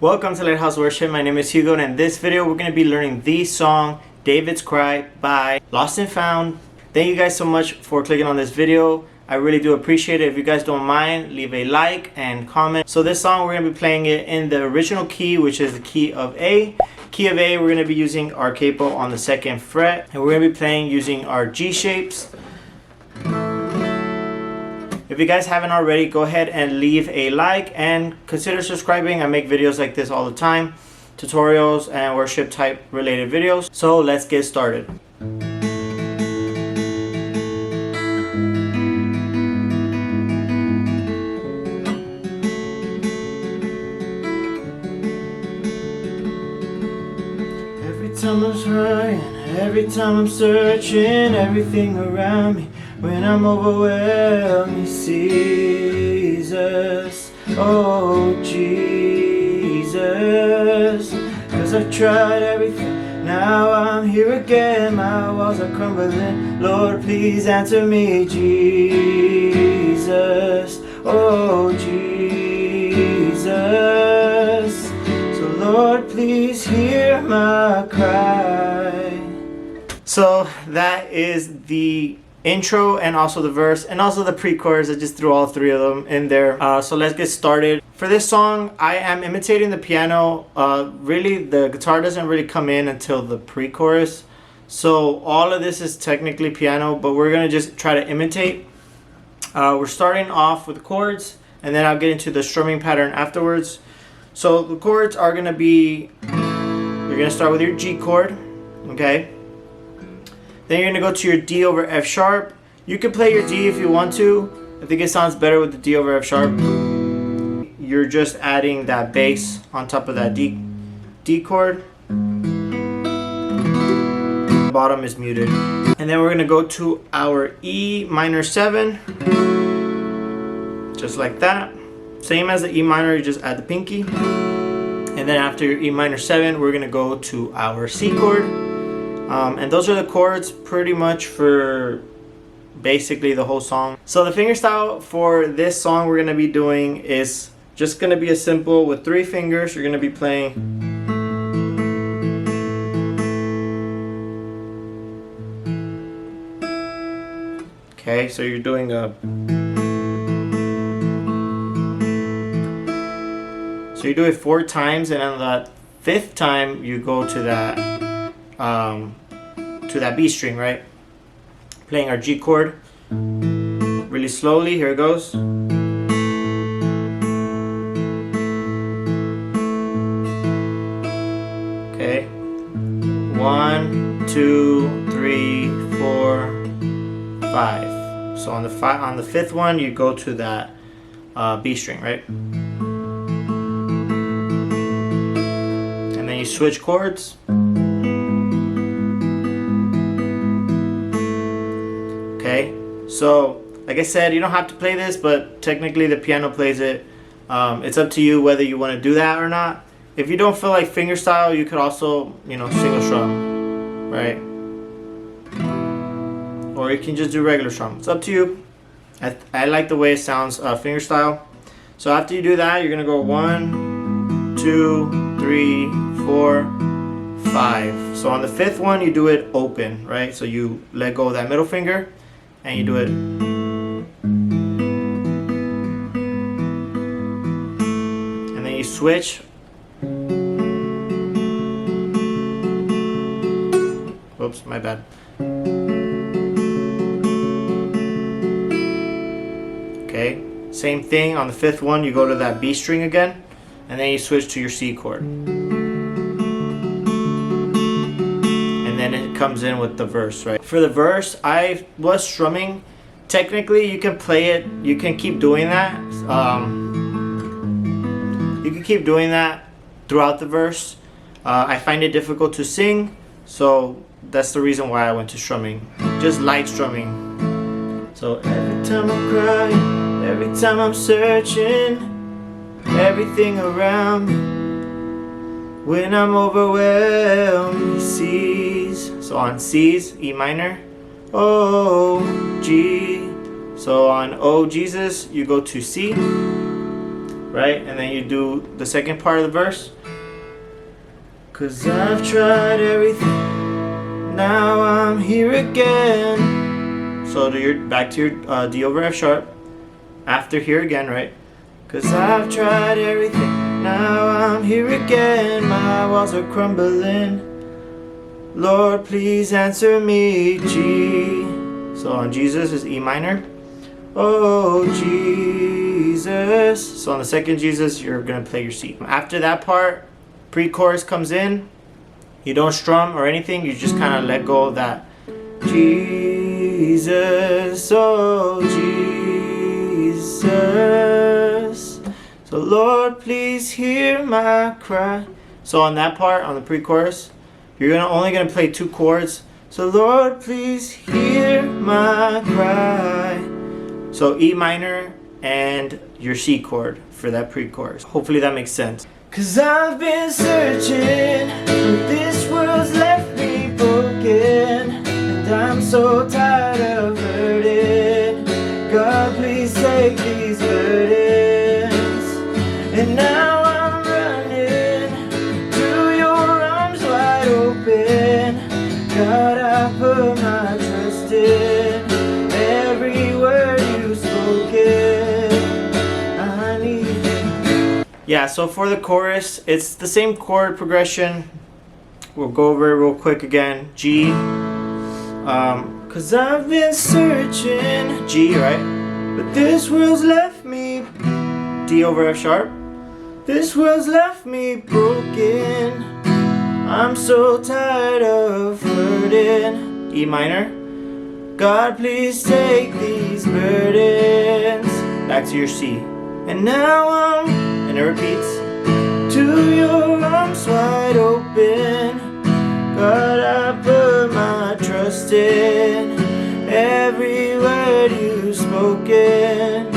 Welcome to Lighthouse Worship. My name is Hugo, and in this video we're going to be learning the song David's Cry by Lost and Found. Thank you guys so much for clicking on this video. I really do appreciate it. If you guys don't mind, leave a like and comment. So this song, we're going to be playing it in the original key, which is the key of A. Key of A, we're going to be using our capo on the 2nd fret, and we're going to be playing using our G shapes. If you guys haven't already, go ahead and leave a like and consider subscribing. I make videos like this all the time, tutorials and worship type related videos. So let's get started. Every time I'm trying, every time I'm searching, everything around me, when I'm overwhelmed, He sees us. Oh Jesus, 'cause I've tried everything, now I'm here again, my walls are crumbling, Lord please answer me. Jesus, oh Jesus, so Lord please hear my cry. So that is the intro and also the verse and also the pre-chorus. I just threw all three of them in there. So let's get started. For this song, I am imitating the piano. Really, the guitar doesn't really come in until the pre-chorus. So all of this is technically piano, but we're going to just try to imitate. We're starting off with the chords, and then I'll get into the strumming pattern afterwards. So the chords are going to be, you're going to start with your G chord, okay? Then you're going to go to your D over F sharp. You can play your D if you want to. I think it sounds better with the D over F sharp. You're just adding that bass on top of that D chord. The bottom is muted. And then we're going to go to our E minor 7. Just like that. Same as the E minor, you just add the pinky. And then after your E minor 7, we're going to go to our C chord. And those are the chords pretty much for basically the whole song. So the fingerstyle for this song we're going to be doing is just going to be a simple with 3 fingers. You're going to be playing. Okay, so you're doing a. So you do it 4 times, and on the 5th time you go to that B string, right? Playing our G chord really slowly. Here it goes. Okay, 1, 2, 3, 4, 5. So on the 5th one, you go to that B string, right? And then you switch chords. Okay, so like I said, you don't have to play this, but technically the piano plays it. It's up to you whether you want to do that or not. If you don't feel like fingerstyle, you could also, single strum, right? Or you can just do regular strum. It's up to you. I like the way it sounds fingerstyle. So after you do that, you're gonna go 1, 2, 3, 4, 5. So on the 5th one, you do it open, right? So you let go of that middle finger and you do it. And then you switch. Oops, my bad. Okay, same thing on the 5th one, you go to that B string again, and then you switch to your C chord. And then it comes in with the verse, right? For the verse, I was strumming. Technically, you can play it, you can keep doing that. You can keep doing that throughout the verse. I find it difficult to sing, so that's the reason why I went to strumming. Just light strumming. So every time I'm crying, every time I'm searching, everything around me, when I'm overwhelmed, He sees. So on C's, E minor, O, G. So on O, Jesus, you go to C. right? And then you do the second part of the verse. 'Cause I've tried everything, now I'm here again. So back to your D over F sharp. After here again, right? 'Cause I've tried everything, now I'm here again. My walls are crumbling, Lord please answer me. G. So on Jesus is E minor. Oh Jesus. So on the second Jesus, you're gonna play your C. After that part, pre-chorus comes in. You don't strum or anything, you just kind of let go of that. Jesus, oh Jesus. So Lord, please hear my cry. So on that part, on the pre-chorus, you're only gonna play 2 chords. So Lord, please hear my cry. So E minor and your C chord for that pre-chorus. Hopefully that makes sense. 'Cause I've been searching, this world's left me broken, and I'm so tired of hurting. God, please take these burdens. And now I'm running to your arms wide open. God, I put my trust in every word you've spoken. I need you. Yeah, so for the chorus, it's the same chord progression. We'll go over it real quick again. G. 'Cause I've been searching. G, right? But this world's left me. D over F sharp. This world's left me broken. I'm so tired of hurting. E minor. God, please take these burdens. Back to your C. And now and it repeats. To your arms wide open. God, I put my trust in every word you've spoken.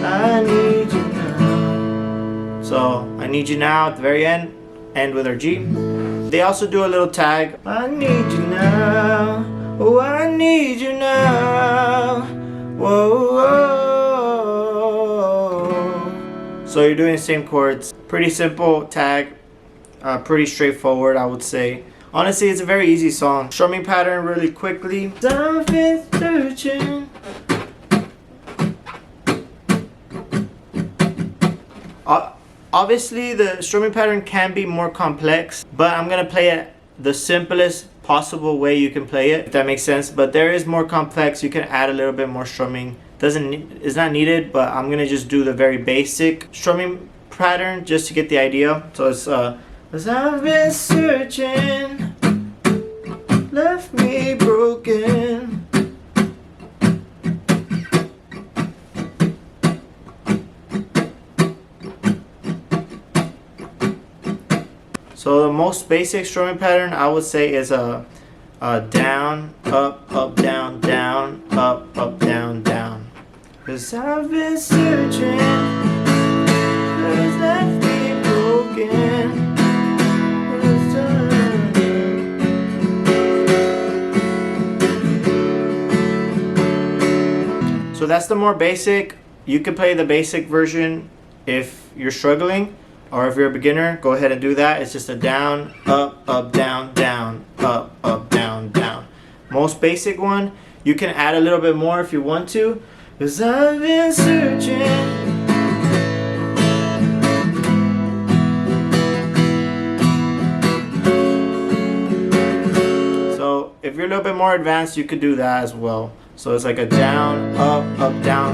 I need you now. So, I need you now at the very end with our G. They also do a little tag. I need you now. Oh, I need you now. Whoa, whoa. So you're doing the same chords. Pretty simple tag. Pretty straightforward, I would say. Honestly, it's a very easy song. Strumming pattern really quickly. I've been searching. Obviously, the strumming pattern can be more complex, but I'm gonna play it the simplest possible way you can play it, if that makes sense. But there is more complex. You can add a little bit more strumming. It's not needed, but I'm gonna just do the very basic strumming pattern just to get the idea. So it's as I've been searching, left me broken. So the most basic strumming pattern I would say is a down, up, up, down, down, up, up, down, down. 'Cause I've been searching, what's left me broken. So that's the more basic. You can play the basic version if you're struggling, or if you're a beginner, go ahead and do that. It's just a down, up, up, down, down, up, up, down, down. Most basic one. You can add a little bit more if you want to. 'Cause I've been searching. So if you're a little bit more advanced, you could do that as well. So it's like a down, up, down,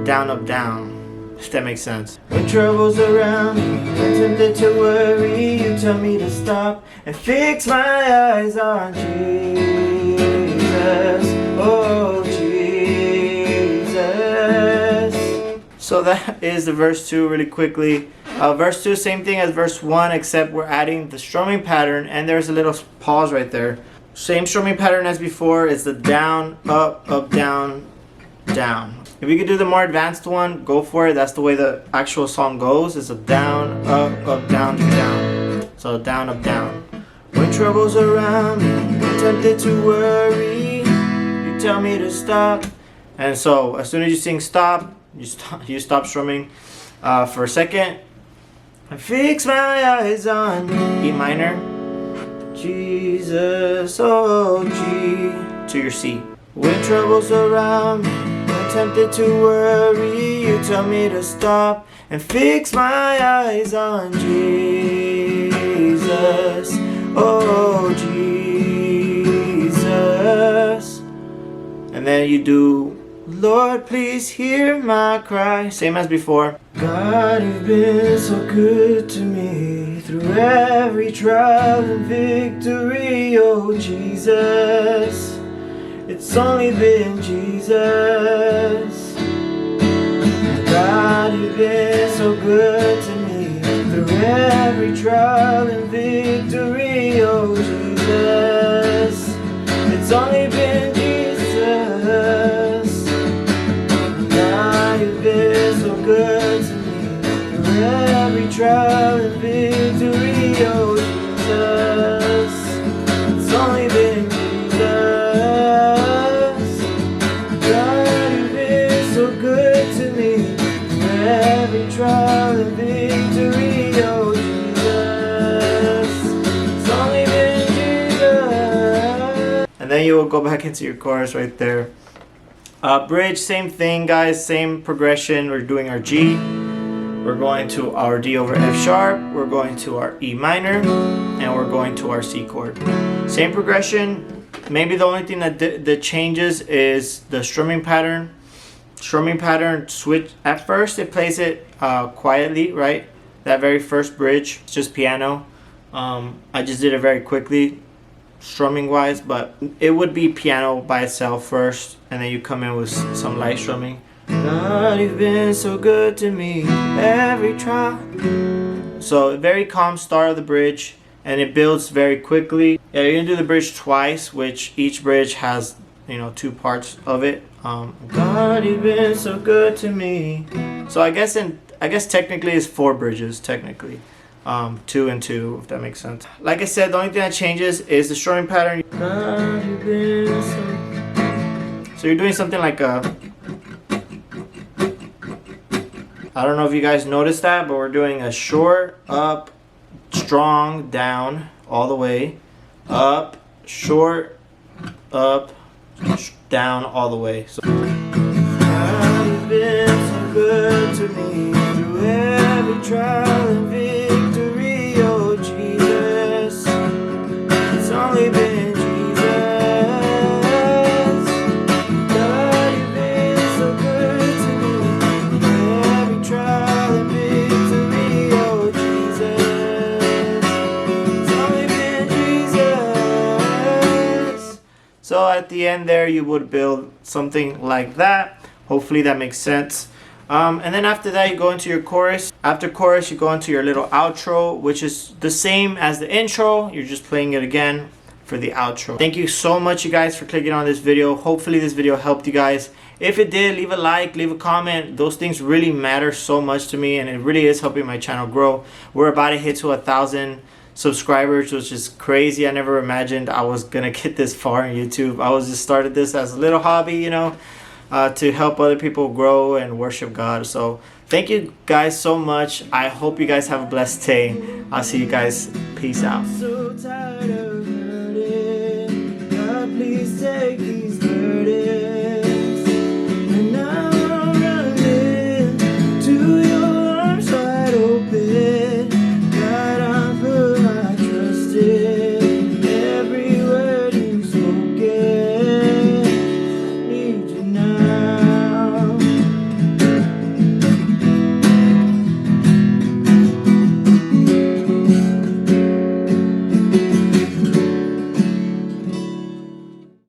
down, up, down. If that makes sense. When trouble's around, I'm tempted to worry. You tell me to stop and fix my eyes on Jesus. Oh, Jesus. So that is the verse 2 really quickly. Verse 2, same thing as verse 1, except we're adding the strumming pattern, and there's a little pause right there. Same strumming pattern as before. It's the down, up, down, down. If you could do the more advanced one, go for it. That's the way the actual song goes. It's a down, up, down, down. So down, up, down. When trouble's around me, I'm tempted to worry. You tell me to stop. And so as soon as you sing stop, You stop strumming for a second. I fix my eyes on E minor. Jesus, oh G, to your C. When troubles surround me, when tempted to worry, you tell me to stop and fix my eyes on Jesus, oh Jesus. And then you do, Lord, please hear my cry. Same as before. God, you've been so good to me through every trial and victory, oh Jesus. It's only been Jesus. God, you've been so good to me through every trial and victory, oh Jesus. It's only been Jesus. God, you've been so good to me through every trial and victory, oh Jesus. It's only been Jesus. God, you've been so good to me through every trial and victory, oh Jesus. It's only been Jesus. And then you will go back into your chorus right there. Bridge, same thing, guys, same progression. We're doing our G, we're going to our D over F sharp, we're going to our E minor, and we're going to our C chord. Same progression. Maybe the only thing that changes is the strumming pattern. Strumming pattern switch. At first it plays it quietly, right? That very first bridge, it's just piano. I just did it very quickly, strumming wise, but it would be piano by itself first, and then you come in with some light strumming. God, you've been so good to me every trial. So very calm start of the bridge, and it builds very quickly. Yeah, you're gonna do the bridge twice, which each bridge has, you know, two parts of it. God, you've been so good to me. So I guess technically it's 4 bridges technically. 2 and 2, if that makes sense. Like I said, the only thing that changes is the strumming pattern. God, you've been so you're doing something like a, I don't know if you guys noticed that, but we're doing a short, up, strong, down, all the way, up, short, up, down, all the way. So, God, you've been so good to me through every trial and victory, oh Jesus. It's only been Jesus. God, you've been so good to me through every trial and victory, oh Jesus. It's only been Jesus. So at the end there, you would build something like that. Hopefully that makes sense. And then after that, you go into your chorus. After chorus, you go into your little outro, which is the same as the intro. You're just playing it again for the outro. Thank you so much, you guys, for clicking on this video. Hopefully this video helped you guys. If it did, leave a like, leave a comment. Those things really matter so much to me, and it really is helping my channel grow. We're about to hit to 1,000 subscribers, which is crazy. I never imagined I was gonna get this far in YouTube. I was just started this as a little hobby, you know, to help other people grow and worship God. So thank you guys so much. I hope you guys have a blessed day. I'll see you guys. Peace out. So tired of hurting. God, please take me